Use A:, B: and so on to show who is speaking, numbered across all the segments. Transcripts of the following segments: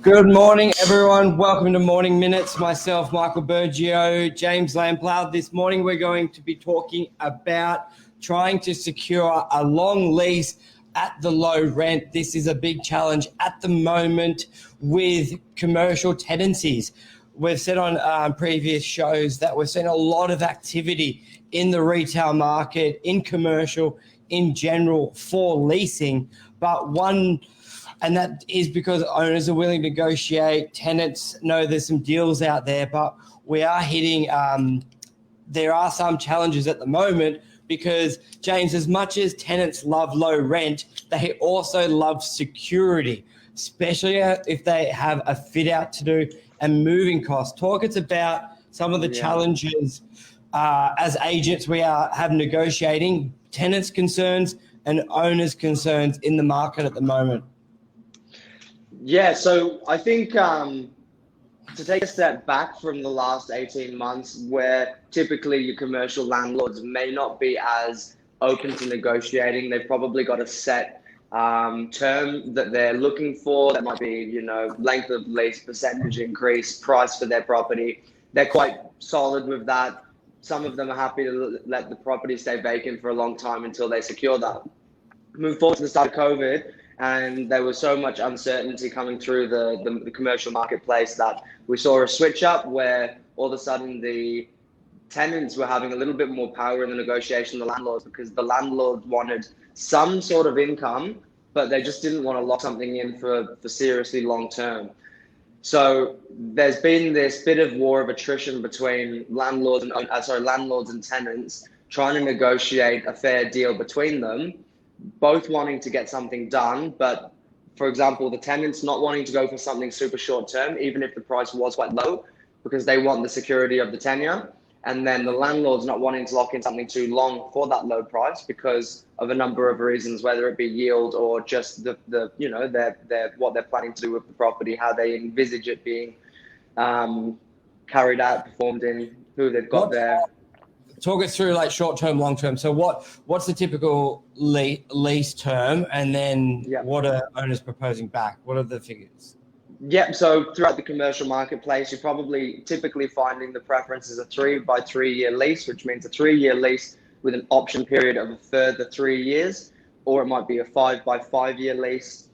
A: Good morning, everyone. Welcome to Morning Minutes. Myself, Michael Bergio, James Lamplough. This morning, we're going to be talking about trying to secure a long lease at the low rent. This is a big challenge at the moment with commercial tenancies. We've said on previous shows that we're seeing a lot of activity in the retail market, in commercial, in general for leasing, and that is because owners are willing to negotiate. Tenants know there's some deals out there, but we are hitting, there are some challenges at the moment because, James, as much as tenants love low rent, they also love security, especially if they have a fit out to do and moving costs. Talk us about some of the challenges as agents we have negotiating tenants' concerns and owners' concerns in the market at the moment.
B: Yeah, so I think to take a step back from the last 18 months where typically your commercial landlords may not be as open to negotiating, they've probably got a set term that they're looking for. That might be, length of lease, percentage increase, price for their property. They're quite solid with that. Some of them are happy to let the property stay vacant for a long time until they secure that. Move forward to the start of COVID, and there was so much uncertainty coming through the commercial marketplace that we saw a switch up where all of a sudden the tenants were having a little bit more power in the negotiation of the landlords, because the landlord wanted some sort of income, but they just didn't want to lock something in for seriously long term. So there's been this bit of war of attrition between landlords and tenants trying to negotiate a fair deal between them, both wanting to get something done. But for example, the tenants not wanting to go for something super short term, even if the price was quite low, because they want the security of the tenure. And then the landlords not wanting to lock in something too long for that low price because of a number of reasons, whether it be yield or just their what they're planning to do with the property, how they envisage it being carried out, performed in, who they've got there.
A: Talk us through like short term, long term. So what's the typical lease term, and then what are owners proposing back? What are the figures?
B: Yeah, so throughout the commercial marketplace, you're probably typically finding the preference is a 3 by 3 year lease, which means a 3-year lease with an option period of a further 3 years, or it might be a 5 by 5 year lease.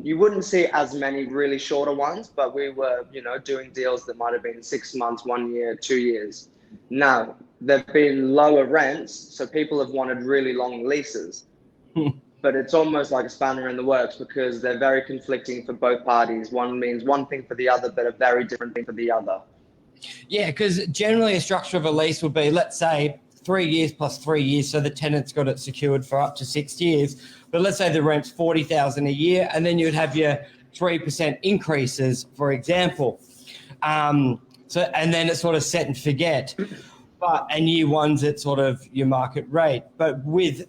B: You wouldn't see as many really shorter ones, but we were, doing deals that might have been 6 months, 1 year, 2 years. Now, there've been lower rents, so people have wanted really long leases. But it's almost like a spanner in the works because they're very conflicting for both parties. One means one thing for the other, but a very different thing for the other.
A: Yeah, because generally a structure of a lease would be, let's say, 3 years plus 3 years, so the tenant's got it secured for up to 6 years. But let's say the rent's $40,000 a year, and then you'd have your 3% increases, for example. And then it's sort of set and forget. And year one's at sort of your market rate. But with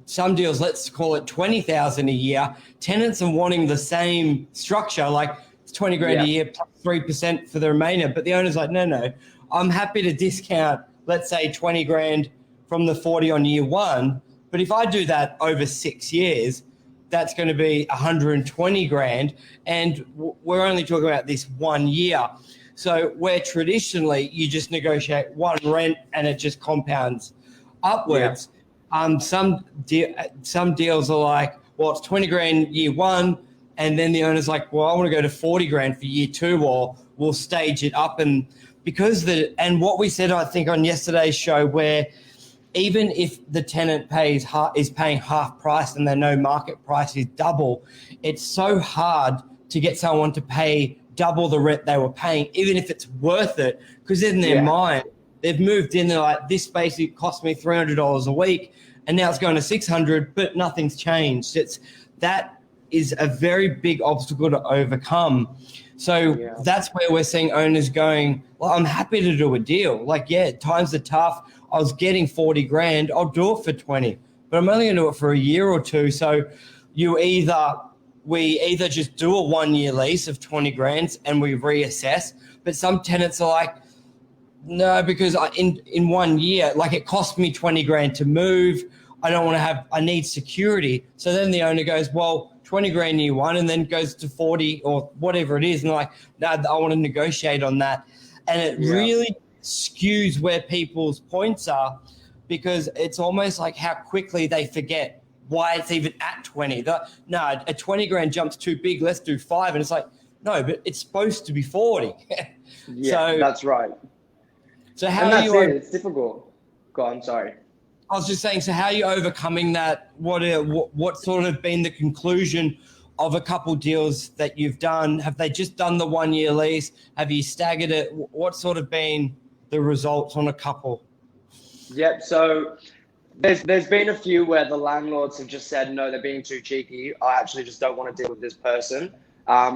A: some deals, let's call it $20,000 a year, tenants are wanting the same structure, like it's 20 grand a year plus 3% for the remainder. But the owner's like, no, I'm happy to discount, let's say 20 grand from the 40 on year one. But if I do that over 6 years, that's going to be 120 grand. And we're only talking about this 1 year. So where traditionally you just negotiate one rent and it just compounds upwards. Some deals are like, well, it's 20 grand year one, and then the owner's like, well, I want to go to 40 grand for year two, or we'll stage it up. And and what we said, I think, on yesterday's show, where even if the tenant is paying half price and they know market price is double, it's so hard to get someone to pay double the rent they were paying, even if it's worth it, because in their mind, they've moved in, they're like, this basically cost me $300 a week, and now it's going to $600, but nothing's changed. That is a very big obstacle to overcome. So that's where we're seeing owners going, well, I'm happy to do a deal. Like, times are tough. I was getting 40 grand. I'll do it for 20, but I'm only going to do it for a year or two. So we either just do a 1 year lease of 20 grand and we reassess, but some tenants are like, no, because in 1 year, like it cost me 20 grand to move. I need security. So then the owner goes, well, 20 grand year one, and then goes to 40 or whatever it is. And they're like, no, I want to negotiate on that. And it really skews where people's points are, because it's almost like how quickly they forget why it's even at 20. No, a 20 grand jump's too big. Let's do 5. And it's like, no, but it's supposed to be 40.
B: Yeah, so, that's right.
A: So how are you?
B: It's difficult. Go on, sorry.
A: I was just saying, so how are you overcoming that? What sort of been the conclusion of a couple deals that you've done? Have they just done the 1 year lease? Have you staggered it? What's sort of been the results on a couple?
B: Yep. So there's been a few where the landlords have just said, no, they're being too cheeky. I actually just don't want to deal with this person.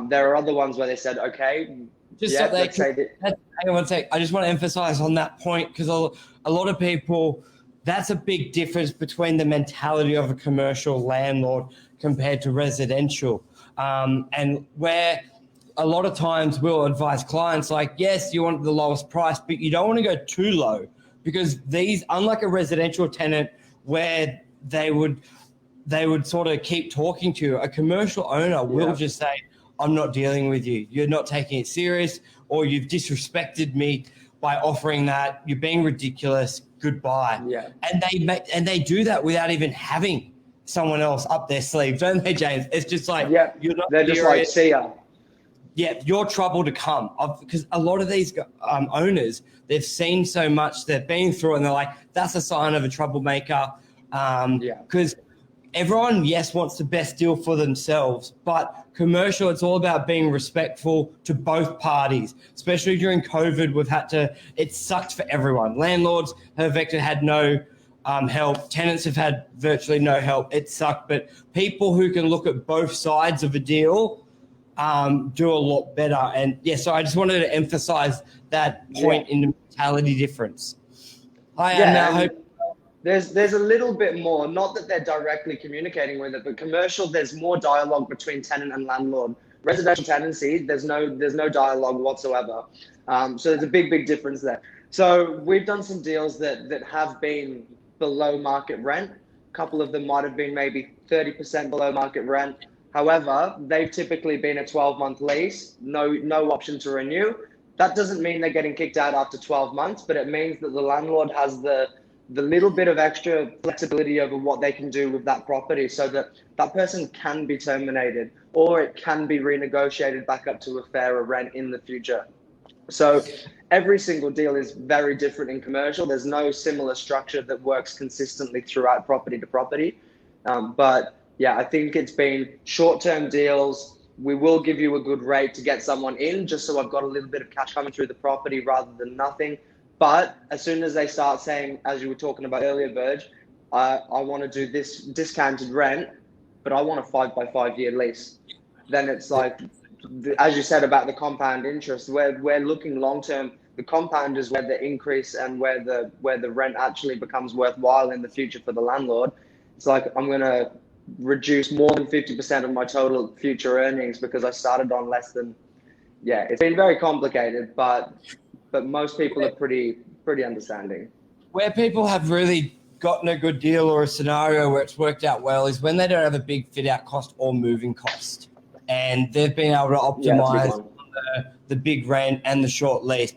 B: There are other ones where they said, okay,
A: just so hang on one sec. I just want to emphasize on that point, because a lot of people, that's a big difference between the mentality of a commercial landlord compared to residential. And where a lot of times we'll advise clients like, yes, you want the lowest price, but you don't want to go too low, because these, unlike a residential tenant where they would sort of keep talking to you, a commercial owner will just say, I'm not dealing with you. You're not taking it serious, or you've disrespected me by offering that. You're being ridiculous. Goodbye. Yeah. And they do that without even having someone else up their sleeve, don't they, James? It's just like, you're not.
B: They're just like, see ya.
A: Yeah, your trouble to come. Because a lot of these owners, they've seen so much, they've been through it, and they're like, that's a sign of a troublemaker. Because everyone, wants the best deal for themselves, but commercial, it's all about being respectful to both parties. Especially during COVID, it sucked for everyone. Landlords have had no help. Tenants have had virtually no help. It sucked. But people who can look at both sides of a deal do a lot better. And so I just wanted to emphasize that point in the mentality difference.
B: There's a little bit more, not that they're directly communicating with it, but commercial, there's more dialogue between tenant and landlord. Residential tenancy, there's no dialogue whatsoever. So there's a big difference there. So we've done some deals that have been below market rent. A couple of them might have been maybe 30% below market rent. However, they've typically been a 12-month lease, no option to renew. That doesn't mean they're getting kicked out after 12 months, but it means that the landlord has the little bit of extra flexibility over what they can do with that property, so that person can be terminated, or it can be renegotiated back up to a fairer rent in the future. So every single deal is very different in commercial. There's no similar structure that works consistently throughout property to property. But I think it's been short-term deals. We will give you a good rate to get someone in, just so I've got a little bit of cash coming through the property rather than nothing. But as soon as they start saying, as you were talking about earlier, Verge, I want to do this discounted rent, but I want a 5-by-5 year lease, then it's like, as you said about the compound interest, we're looking long term. The compound is where the increase and where the rent actually becomes worthwhile in the future for the landlord. It's like, I'm going to reduce more than 50% of my total future earnings because I started on less than. It's been very complicated, but most people are pretty understanding.
A: Where people have really gotten a good deal or a scenario where it's worked out well is when they don't have a big fit out cost or moving cost, and they've been able to optimize the big rent and the short lease.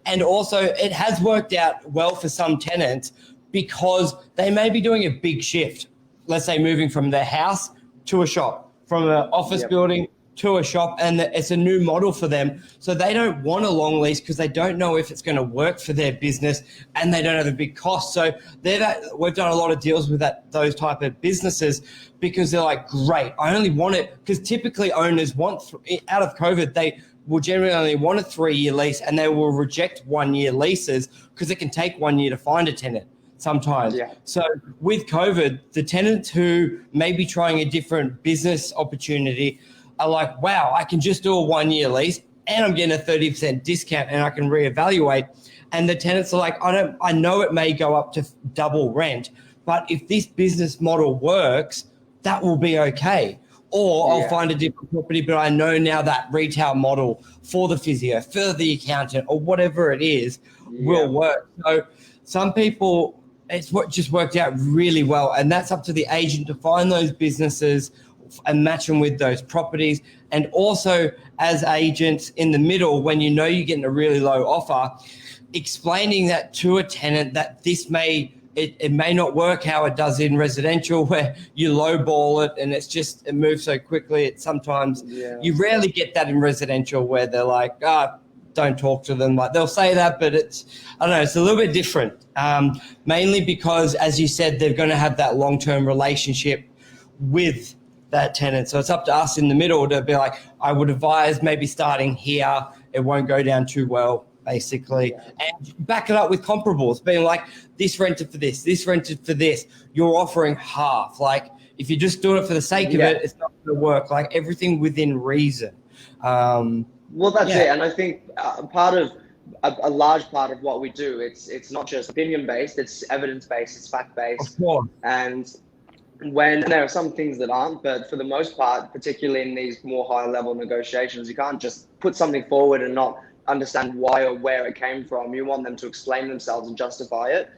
A: And also it has worked out well for some tenants because they may be doing a big shift. Let's say moving from their house to a shop, from an office building to a shop, and it's a new model for them. So they don't want a long lease because they don't know if it's going to work for their business, and they don't have a big cost. So we've done a lot of deals with those type of businesses because they're like, great, I only want it, because typically owners want, out of COVID, they will generally only want a 3-year lease, and they will reject 1-year leases because it can take 1 year to find a tenant sometimes. So with COVID, the tenants who may be trying a different business opportunity are like, wow, I can just do a 1-year lease and I'm getting a 30% discount and I can reevaluate. And the tenants are like, I know it may go up to double rent, but if this business model works, that will be okay. Or I'll find a different property, but I know now that retail model for the physio, for the accountant, or whatever it is will work. So some people, it's what just worked out really well. And that's up to the agent to find those businesses, and match them with those properties. And also as agents in the middle, when you know you're getting a really low offer, explaining that to a tenant that this may, it may not work how it does in residential where you lowball it and it moves so quickly. It's sometimes, you rarely get that in residential where they're like, don't talk to them. Like they'll say that, but I don't know, it's a little bit different. Mainly because, as you said, they're going to have that long-term relationship with that tenant. So it's up to us in the middle to be like, I would advise maybe starting here. It won't go down too well, basically. And back it up with comparables, being like, this rented for this rented for this. You're offering half. Like if you're just doing it for the sake of it, it's not going to work. Like everything within reason.
B: Well, that's it. And I think a large part of what we do, it's not just opinion-based, it's evidence-based, it's fact-based.
A: Of course.
B: And when there are some things that aren't, but for the most part, particularly in these more high-level negotiations, you can't just put something forward and not understand why or where it came from. You want them to explain themselves and justify it.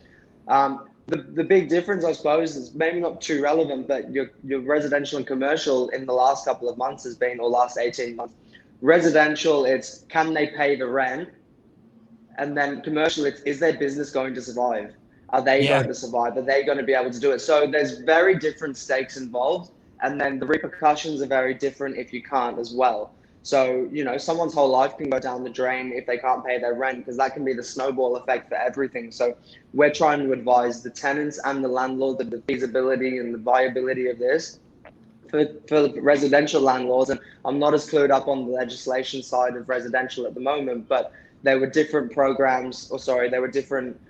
B: The big difference, I suppose, is maybe not too relevant, but your residential and commercial in the last couple of months has been, or last 18 months, residential, it's can they pay the rent? And then commercial, it's is their business going to survive? Are they going to survive? Are they going to be able to do it? So there's very different stakes involved. And then the repercussions are very different if you can't as well. So, someone's whole life can go down the drain if they can't pay their rent, because that can be the snowball effect for everything. So we're trying to advise the tenants and the landlord that the feasibility and the viability of this for residential landlords. And I'm not as clued up on the legislation side of residential at the moment, but there were different programs, different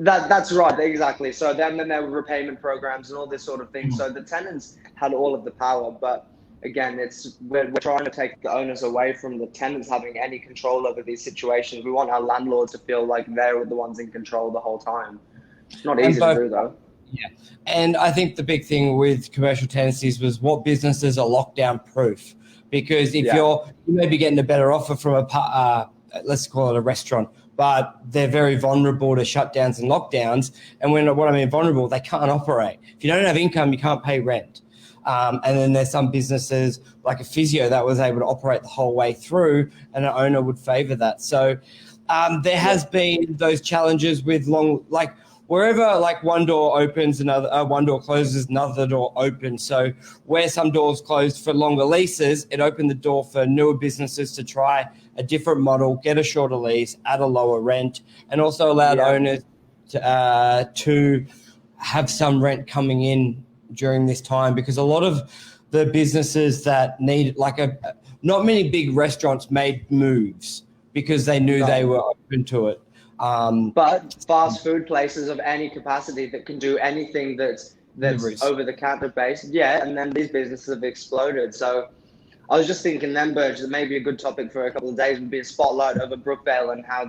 B: that's right, exactly. So then there were repayment programs and all this sort of thing. So the tenants had all of the power, but again, we're trying to take the onus away from the tenants having any control over these situations. We want our landlords to feel like they're the ones in control the whole time. It's not easy to do though.
A: Yeah, and I think the big thing with commercial tenancies was what businesses are lockdown proof. Because if you may be getting a better offer from let's call it a restaurant, but they're very vulnerable to shutdowns and lockdowns. And what I mean vulnerable, they can't operate. If you don't have income, you can't pay rent. And then there's some businesses like a physio that was able to operate the whole way through, and an owner would favor that. So there has been those challenges with wherever like one door opens, one door closes, another door opens. So where some doors closed for longer leases, it opened the door for newer businesses to try a different model, get a shorter lease at a lower rent, and also allowed owners to have some rent coming in during this time, because a lot of the businesses that need not many big restaurants made moves because they knew they were open to it.
B: But fast food places of any capacity that can do anything that's over the counter based, and then these businesses have exploded. So I was just thinking then, Burge, that maybe a good topic for a couple of days would be a spotlight over Brookvale and how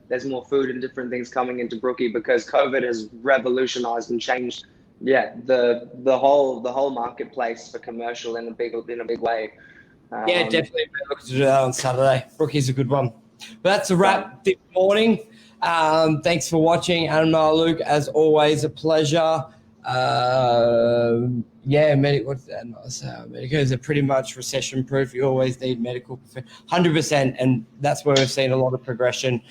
B: there's more food and different things coming into Brookie, because COVID has revolutionized and changed the whole marketplace for commercial in a big way.
A: Definitely. We're looking to do that on Saturday. Brookie's a good one. But that's a wrap this morning. Thanks for watching. Anmar, Luke, as always, a pleasure. Medicos are pretty much recession proof. You always need medical 100%, and that's where we've seen a lot of progression.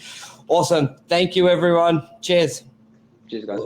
A: Awesome. Thank you, everyone. Cheers.
B: Cheers, guys.